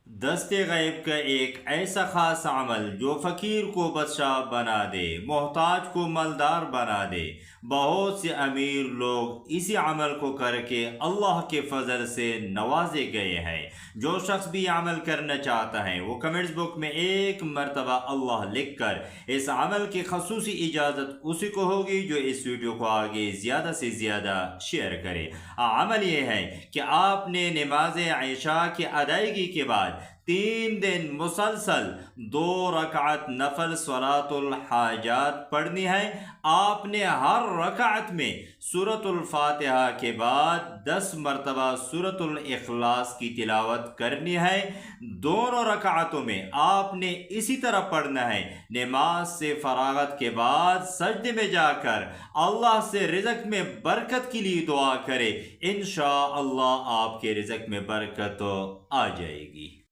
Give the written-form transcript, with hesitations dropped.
دست غیب کا ایک ایسا خاص عمل جو فقیر کو بادشاہ بنا دے، محتاج کو مالدار بنا دے۔ بہت سے امیر لوگ اسی عمل کو کر کے اللہ کے فضل سے نوازے گئے ہیں۔ جو شخص بھی عمل کرنا چاہتا ہے وہ کمنٹس بک میں ایک مرتبہ اللہ لکھ کر اس عمل کی خصوصی اجازت اسی کو ہوگی جو اس ویڈیو کو آگے زیادہ سے زیادہ شیئر کرے۔ عمل یہ ہے کہ آپ نے نماز عشاء کی ادائیگی کے بعد 3 دن مسلسل 2 رکعت نفل صلاۃ الحاجات پڑھنی ہے۔ آپ نے ہر رکعت میں سورۃ الفاتحہ کے بعد 10 مرتبہ سورۃ الاخلاص کی تلاوت کرنی ہے۔ دونوں رکعتوں میں آپ نے اسی طرح پڑھنا ہے۔ نماز سے فراغت کے بعد سجدے میں جا کر اللہ سے رزق میں برکت کے لیے دعا کرے، انشاءاللہ آپ کے رزق میں برکت آ جائے گی۔